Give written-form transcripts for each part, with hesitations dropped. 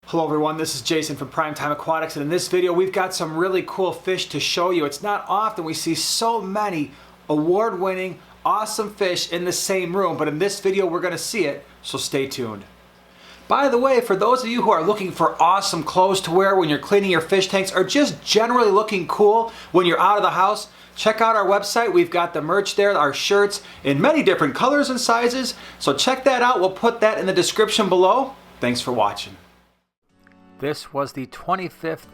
Hello everyone, this is Jason from Primetime Aquatics, and in this video we've got some really cool fish to show you. It's not often we see so many award-winning, awesome fish in the same room, but in this video we're going to see it, so stay tuned. By the way, for those of you who are looking for awesome clothes to wear when you're cleaning your fish tanks, or just generally looking cool when you're out of the house, check out our website. We've got the merch there, our shirts in many different colors and sizes, so check that out. We'll put that in the description below. Thanks for watching. This was the 25th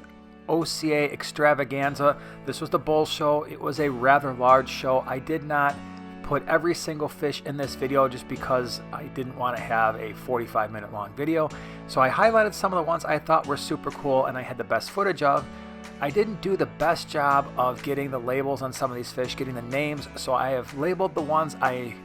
OCA Extravagansa. This was the bull show. It was a rather large show. I did not put every single fish in this video just because I didn't want to have a 45-minute long video. So I highlighted some of the ones I thought were super cool and I had the best footage of. I didn't do the best job of getting the labels on some of these fish, getting the names, so I have labeled the ones I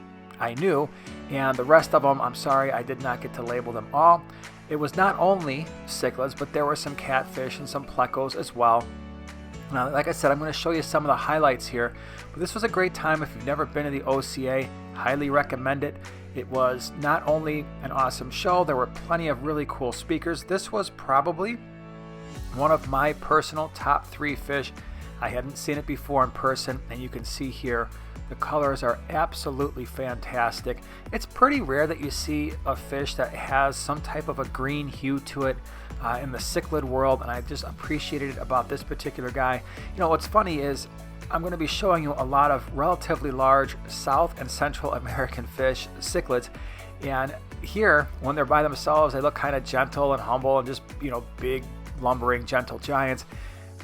knew, and the rest of them, I'm sorry, I did not get to label them all. It was not only cichlids, but there were some catfish and some plecos as well. Now, like I said, I'm going to show you some of the highlights here. But this was a great time. If you've never been to the OCA, highly recommend it. It was not only an awesome show, there were plenty of really cool speakers. This was probably one of my personal top 3 fish. I hadn't seen it before in person, and you can see here the colors are absolutely fantastic. It's pretty rare that you see a fish that has some type of a green hue to it in the cichlid world, and I just appreciated it about this particular guy. You know, what's funny is I'm going to be showing you a lot of relatively large South and Central American fish, cichlids, and here, when they're by themselves, they look kind of gentle and humble and just, you know, big, lumbering, gentle giants.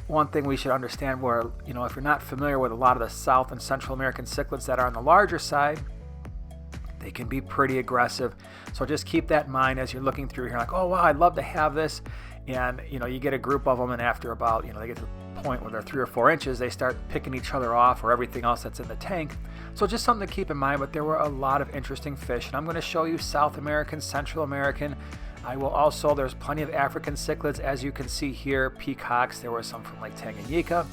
One thing we should understand, where, you know, if you're not familiar with a lot of the South and Central American cichlids that are on the larger side, they can be pretty aggressive. So just keep that in mind as you're looking through here, like, oh wow, I'd love to have this. And, you know, you get a group of them, and after about, you know, they get to the point where they're 3 or 4 inches, they start picking each other off or everything else that's in the tank. So just something to keep in mind, but there were a lot of interesting fish. And I'm going to show you South American, Central American. I will also, there's plenty of African cichlids, as you can see here, peacocks. There were some from Lake Tanganyika.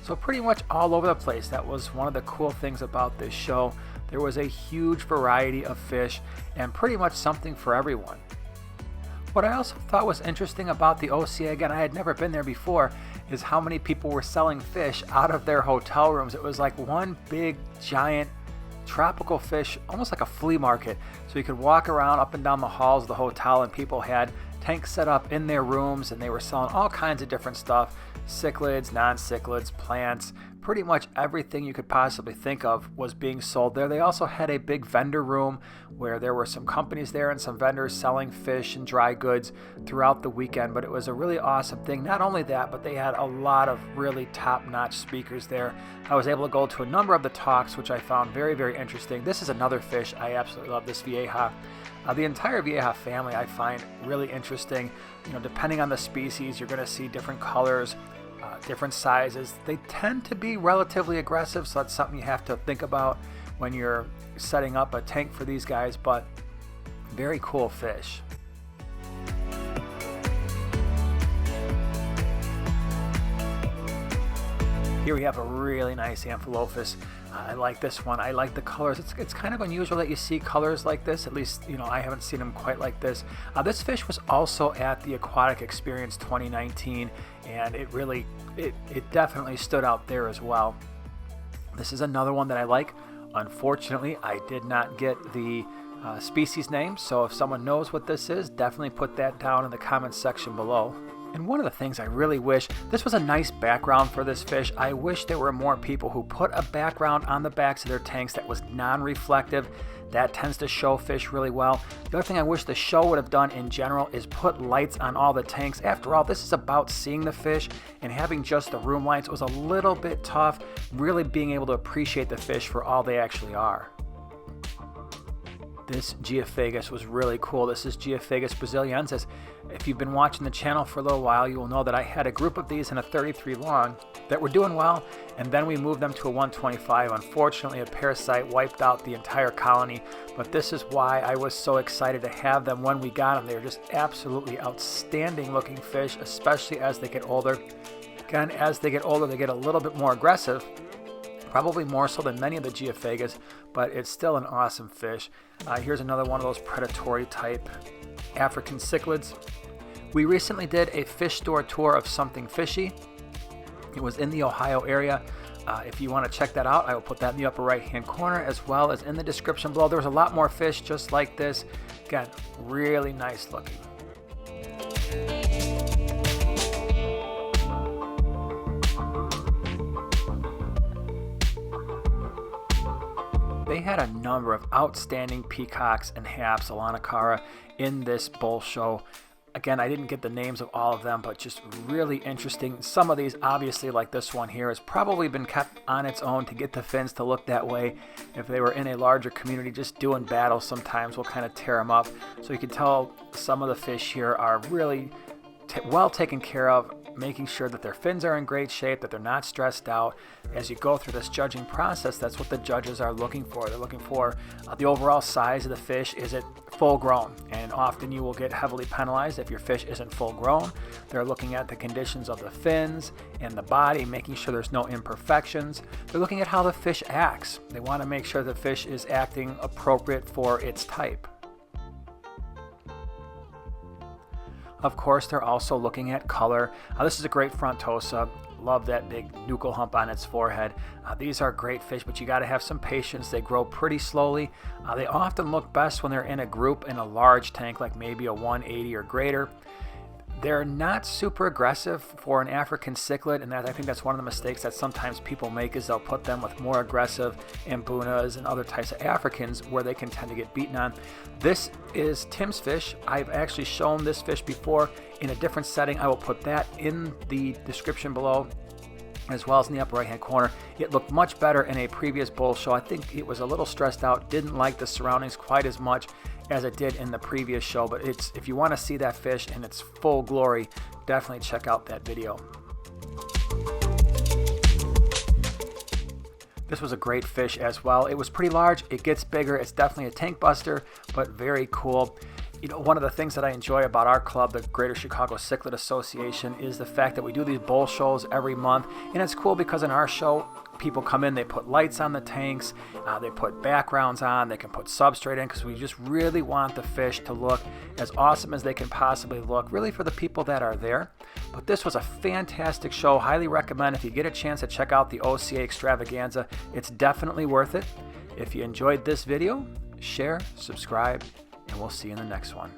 So pretty much all over the place. That was one of the cool things about this show. There was a huge variety of fish and pretty much something for everyone. What I also thought was interesting about the OCA, again, I had never been there before, is how many people were selling fish out of their hotel rooms. It was like one big, giant, tropical fish, almost like a flea market. So you could walk around up and down the halls of the hotel, and people had tanks set up in their rooms, and they were selling all kinds of different stuff: cichlids, non-cichlids, plants, pretty much everything you could possibly think of was being sold there. They also had a big vendor room where there were some companies there and some vendors selling fish and dry goods throughout the weekend. But it was a really awesome thing. Not only that, but they had a lot of really top-notch speakers there. I was able to go to a number of the talks, which I found very, very interesting. This is another fish I absolutely love, this vieja. The entire vieja family I find really interesting. You know, depending on the species, you're going to see different colors, different sizes. They tend to be relatively aggressive, so that's something you have to think about when you're setting up a tank for these guys, but very cool fish. Here we have a really nice Amphilophus. I like this one. I like the colors. It's kind of unusual that you see colors like this. At least, you know, I haven't seen them quite like this. This fish was also at the Aquatic Experience 2019, and it definitely stood out there as well. This is another one that I like. Unfortunately, I did not get the species name, so if someone knows what this is, definitely put that down in the comments section below. And one of the things I really wish, this was a nice background for this fish. I wish there were more people who put a background on the backs of their tanks that was non-reflective. That tends to show fish really well. The other thing I wish the show would have done in general is put lights on all the tanks. After all, this is about seeing the fish, and having just the room lights was a little bit tough, really being able to appreciate the fish for all they actually are. This Geophagus was really cool. This is Geophagus brasiliensis. If you've been watching the channel for a little while, you will know that I had a group of these in a 33 long that were doing well, and then we moved them to a 125. Unfortunately, a parasite wiped out the entire colony, but this is why I was so excited to have them when we got them. They were just absolutely outstanding looking fish, especially as they get older. Again, as they get older, they get a little bit more aggressive, probably more so than many of the Geophagus, but it's still an awesome fish. Here's another one of those predatory type African cichlids. We recently did a fish store tour of Something Fishy. It was in the Ohio area. If you want to check that out, I will put that in the upper right hand corner as well as in the description below. There was a lot more fish just like this. Again, really nice looking. They had a number of outstanding peacocks and haps, Alanacara, in this bull show. Again, I didn't get the names of all of them, but just really interesting. Some of these, obviously, like this one here, has probably been kept on its own to get the fins to look that way. If they were in a larger community, just doing battle sometimes will kind of tear them up. So you can tell some of the fish here are really well taken care of, making sure that their fins are in great shape, that they're not stressed out. As you go through this judging process, that's what the judges are looking for. They're looking for the overall size of the fish. Is it full grown? And often you will get heavily penalized if your fish isn't full grown. They're looking at the conditions of the fins and the body, making sure there's no imperfections. They're looking at how the fish acts. They want to make sure the fish is acting appropriate for its type. Of course, they're also looking at color. This is a great frontosa. Love that big nuchal hump on its forehead. These are great fish, but you got to have some patience. They grow pretty slowly. They often look best when they're in a group in a large tank, like maybe a 180 or greater. They're not super aggressive for an African cichlid, and I think that's one of the mistakes that sometimes people make, is they'll put them with more aggressive Ambunas and other types of Africans where they can tend to get beaten on. This is Tim's fish. I've actually shown this fish before in a different setting. I will put that in the description below, as well as in the upper right hand corner. It looked much better in a previous bull show. I think it was a little stressed out, didn't like the surroundings quite as much as it did in the previous show, but if you want to see that fish in its full glory, definitely check out that video. This was a great fish as well. It was pretty large. It gets bigger. It's definitely a tank buster, but very cool. You know, one of the things that I enjoy about our club, the Greater Chicago Cichlid Association, is the fact that we do these bull shows every month. And it's cool because in our show, people come in, they put lights on the tanks, they put backgrounds on, they can put substrate in, because we just really want the fish to look as awesome as they can possibly look, really for the people that are there. But this was a fantastic show. Highly recommend, if you get a chance, to check out the OCA Extravaganza. It's definitely worth it. If you enjoyed this video, share, subscribe, and we'll see you in the next one.